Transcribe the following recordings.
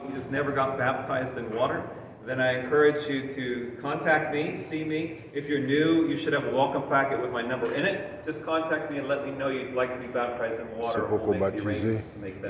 you just never got baptized in water, then I encourage you to contact me, see me. If you're new, you should have a welcome packet with my number in it. Just contact me and let me know you'd like to be baptized in water. Se pouco batizer,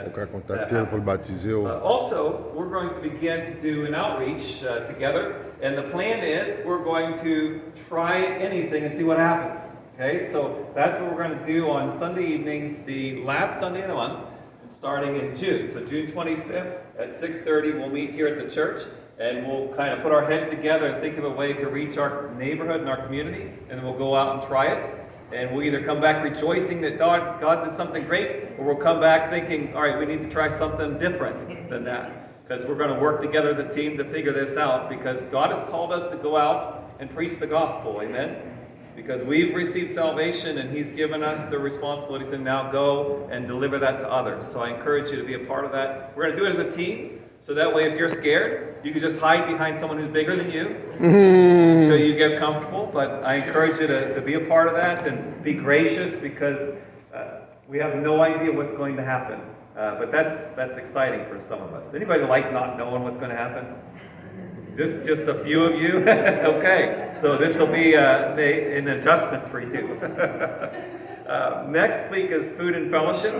ou quer contactar ele para batizer ou Also, we're going to begin to do an outreach together, and the plan is we're going to try anything and see what happens. Okay, so that's what we're going to do on Sunday evenings, the last Sunday of the month, and starting in June. So June 25th at 6:30, we'll meet here at the church. And we'll kind of put our heads together and think of a way to reach our neighborhood and our community, and then we'll go out and try it. And we'll either come back rejoicing that God did something great, or we'll come back thinking, all right, we need to try something different than that. Because we're going to work together as a team to figure this out, because God has called us to go out and preach the gospel, amen? Because we've received salvation, and He's given us the responsibility to now go and deliver that to others. So I encourage you to be a part of that. We're going to do it as a team. So that way, if you're scared, you can just hide behind someone who's bigger than you until you get comfortable. But I encourage you to be a part of that and be gracious, because we have no idea what's going to happen. But that's exciting for some of us. Anybody like not knowing what's going to happen? Just a few of you? Okay, so this will be an adjustment for you. Next week is food and fellowship.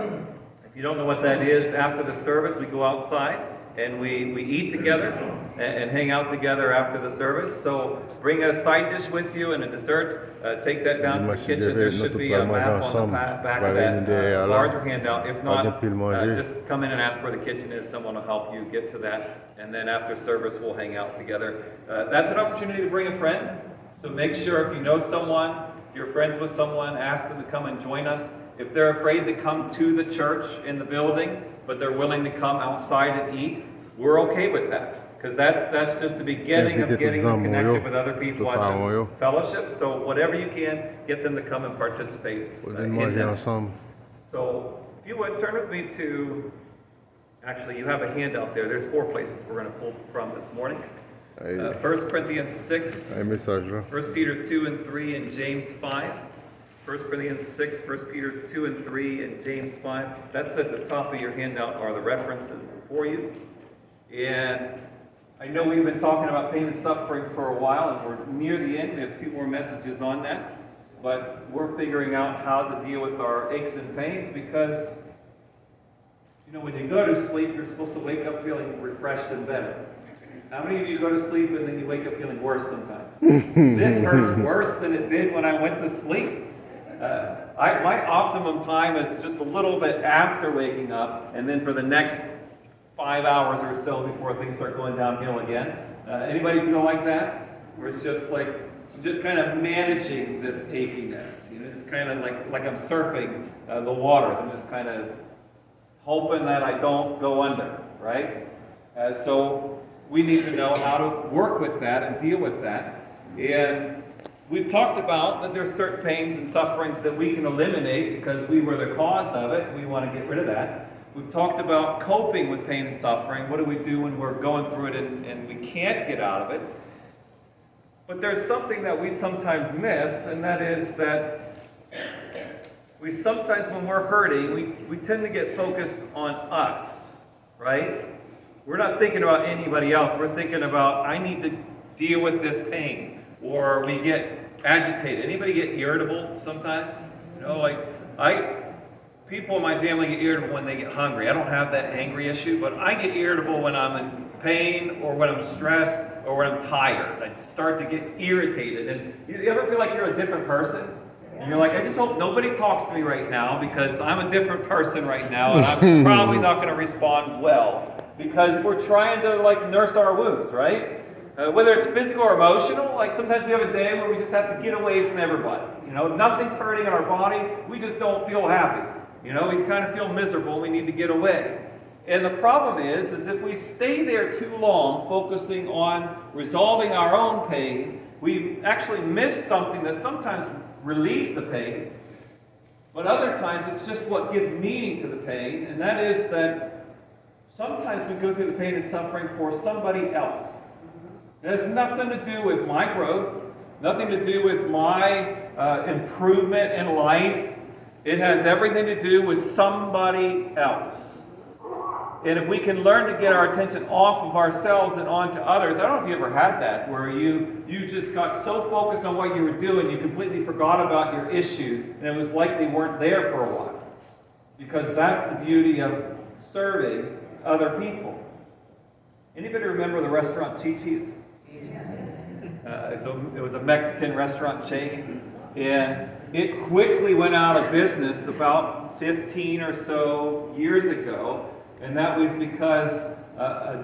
If you don't know what that is, after the service, we go outside. And we eat together and hang out together after the service. So bring a side dish with you and a dessert. Take that down to the kitchen. There should be a map on the back of that larger handout. If not, just come in and ask where the kitchen is. Someone will help you get to that. And then after service, we'll hang out together. That's an opportunity to bring a friend. So make sure if you know someone, if you're friends with someone, ask them to come and join us. If they're afraid to come to the church in the building, but they're willing to come outside and eat, we're okay with that. Because that's just the beginning of getting them connected with other people at this fellowship. So whatever you can, get them to come and participate in that. So if you would, turn with me to, actually you have a handout there. There's 4 places we're going to pull from this morning. 1 Corinthians 6, 1 Peter 2 and 3, and James 5. 1 Corinthians 6, 1 Peter 2 and 3, and James 5. That's at the top of your handout are the references for you. And I know we've been talking about pain and suffering for a while, and we're near the end. We have 2 more messages on that. But we're figuring out how to deal with our aches and pains, because, you know, when you go to sleep, you're supposed to wake up feeling refreshed and better. How many of you go to sleep and then you wake up feeling worse sometimes? This hurts worse than it did when I went to sleep. My optimum time is just a little bit after waking up, and then for the next 5 hours or so before things start going downhill again. Anybody feel like that? Where it's just like, just kind of managing this achiness. You know, just kind of like I'm surfing the waters. I'm just kind of hoping that I don't go under, right? So we need to know how to work with that and deal with that. And we've talked about that there's certain pains and sufferings that we can eliminate because we were the cause of it. We want to get rid of that. We've talked about coping with pain and suffering. What do we do when we're going through it and we can't get out of it? But there's something that we sometimes miss, and that is that we sometimes, when we're hurting, we tend to get focused on us, right? We're not thinking about anybody else. We're thinking about, I need to deal with this pain. Or we get agitated. Anybody get irritable sometimes? You know, like people in my family get irritable when they get hungry. I don't have that angry issue, but I get irritable when I'm in pain or when I'm stressed or when I'm tired. I start to get irritated. And you ever feel like you're a different person? And you're like, I just hope nobody talks to me right now because I'm a different person right now and I'm probably not going to respond well because we're trying to like nurse our wounds, right? Whether it's physical or emotional, like sometimes we have a day where we just have to get away from everybody. You know, nothing's hurting in our body. We just don't feel happy. You know, we kind of feel miserable. We need to get away. And the problem is if we stay there too long, focusing on resolving our own pain, we actually miss something that sometimes relieves the pain, but other times it's just what gives meaning to the pain, and that is that sometimes we go through the pain and suffering for somebody else. It has nothing to do with my growth, nothing to do with my improvement in life. It has everything to do with somebody else. And if we can learn to get our attention off of ourselves and onto others, I don't know if you ever had that, where you just got so focused on what you were doing, you completely forgot about your issues, and it was like they weren't there for a while. Because that's the beauty of serving other people. Anybody remember the restaurant Chi-Chi's? It was a Mexican restaurant chain, and it quickly went out of business about 15 or so years ago, and that was because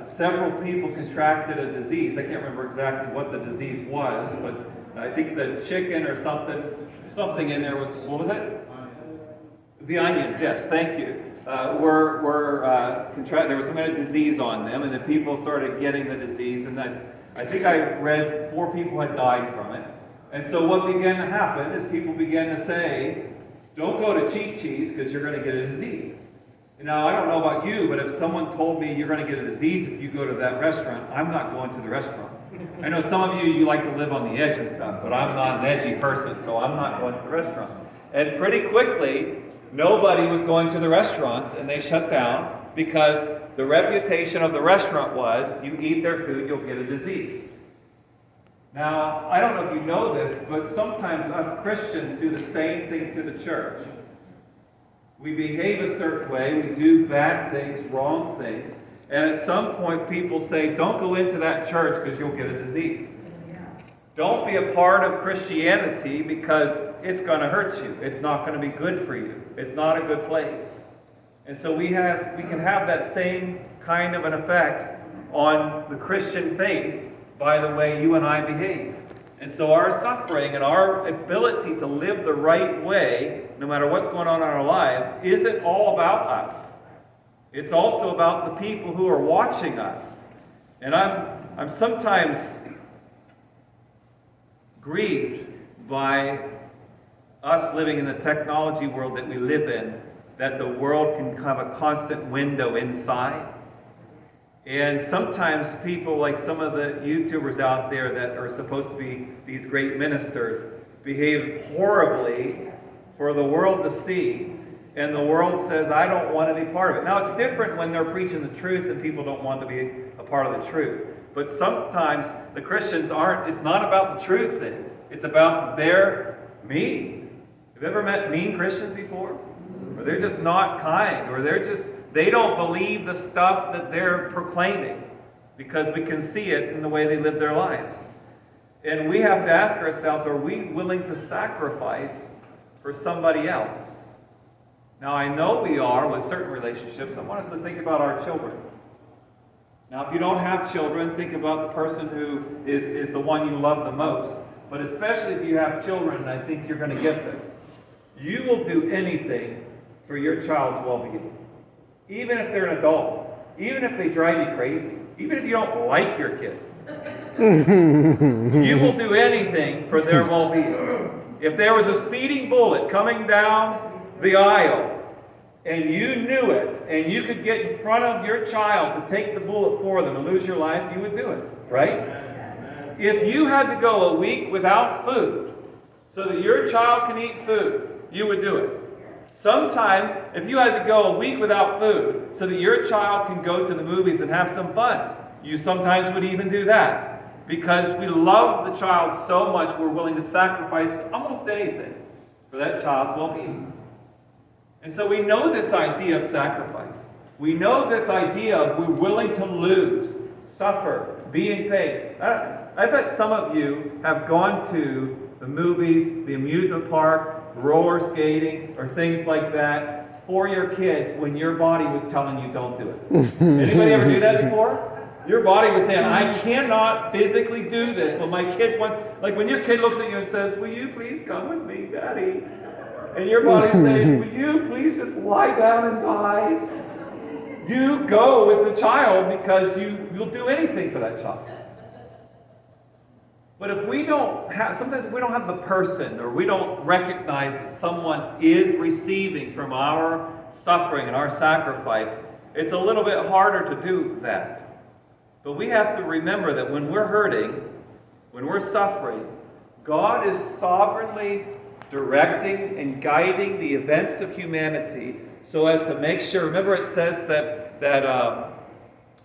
several people contracted a disease. I can't remember exactly what the disease was, but I think the chicken or something in there was, what was it? The onions, yes, thank you. There was some kind of disease on them, and the people started getting the disease, and I think I read 4 people had died from it. And so what began to happen is people began to say, don't go to Chi-Chi's because you're going to get a disease. Now, I don't know about you, but if someone told me you're going to get a disease if you go to that restaurant, I'm not going to the restaurant. I know some of you like to live on the edge and stuff, but I'm not an edgy person, so I'm not going to the restaurant. And pretty quickly, nobody was going to the restaurants, and they shut down because the reputation of the restaurant was, you eat their food, you'll get a disease. Now, I don't know if you know this, but sometimes us Christians do the same thing to the church. We behave a certain way, we do bad things, wrong things, and at some point people say, don't go into that church because you'll get a disease. Don't be a part of Christianity because it's going to hurt you. It's not going to be good for you. It's not a good place. And so we can have that same kind of an effect on the Christian faith by the way you and I behave. And so our suffering and our ability to live the right way, no matter what's going on in our lives, isn't all about us. It's also about the people who are watching us. And I'm sometimes grieved by us living in the technology world that we live in, that the world can have a constant window inside. And sometimes people, like some of the YouTubers out there that are supposed to be these great ministers, behave horribly for the world to see, and the world says, I don't want any part of it. Now, it's different when they're preaching the truth and people don't want to be a part of the truth. But sometimes the Christians it's not about the truth thing. It's about they're mean. Have you ever met mean Christians before? Or they're just not kind, or they don't believe the stuff that they're proclaiming, because we can see it in the way they live their lives. And we have to ask ourselves, are we willing to sacrifice for somebody else? Now, I know we are with certain relationships. I want us to think about our children. Now, if you don't have children, think about the person who is the one you love the most. But especially if you have children, I think you're going to get this. You will do anything for your child's well-being. Even if they're an adult. Even if they drive you crazy. Even if you don't like your kids. You will do anything for their well-being. If there was a speeding bullet coming down the aisle, and you knew it, and you could get in front of your child to take the bullet for them and lose your life, you would do it, right? If you had to go a week without food so that your child can eat food, you would do it. Sometimes, if you had to go a week without food so that your child can go to the movies and have some fun, you sometimes would even do that. Because we love the child so much, we're willing to sacrifice almost anything for that child's well-being. And so we know this idea of sacrifice. We know this idea of we're willing to lose, suffer, be in pain. I bet some of you have gone to the movies, the amusement park, roller skating, or things like that for your kids when your body was telling you don't do it. Anybody ever do that before? Your body was saying, I cannot physically do this, but my kid like when your kid looks at you and says, will you please come with me, Daddy? And your body's saying, will you please just lie down and die? You go with the child because you'll do anything for that child. But if we don't have, sometimes if we don't have the person, or we don't recognize that someone is receiving from our suffering and our sacrifice, it's a little bit harder to do that. But we have to remember that when we're hurting, when we're suffering, God is sovereignly directing and guiding the events of humanity so as to make sure. Remember, it says that that,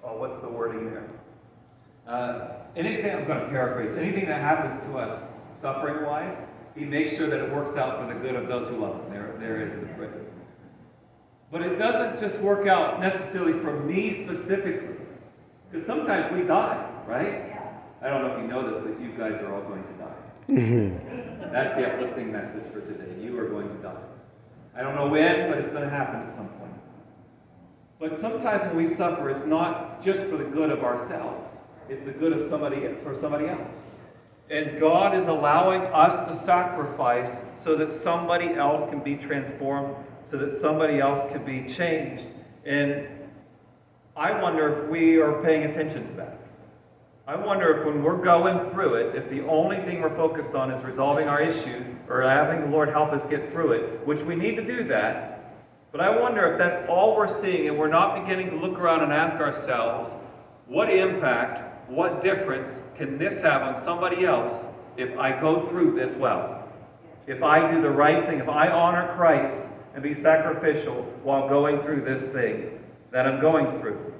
what's the wording there? Anything, I'm going to paraphrase, anything that happens to us suffering-wise, he makes sure that it works out for the good of those who love him. There is the phrase. But it doesn't just work out necessarily for me specifically. Because sometimes we die, right? I don't know if you know this, but you guys are all going to die. That's the uplifting message for today. You are going to die. I don't know when, but it's going to happen at some point. But sometimes when we suffer, it's not just for the good of ourselves. It's the good of somebody else. And God is allowing us to sacrifice so that somebody else can be transformed, so that somebody else can be changed. And I wonder if we are paying attention to that. I wonder if when we're going through it, if the only thing we're focused on is resolving our issues or having the Lord help us get through it, which we need to do that, but I wonder if that's all we're seeing and we're not beginning to look around and ask ourselves, what impact, what difference can this have on somebody else if I go through this well? If I do the right thing, if I honor Christ and be sacrificial while going through this thing that I'm going through.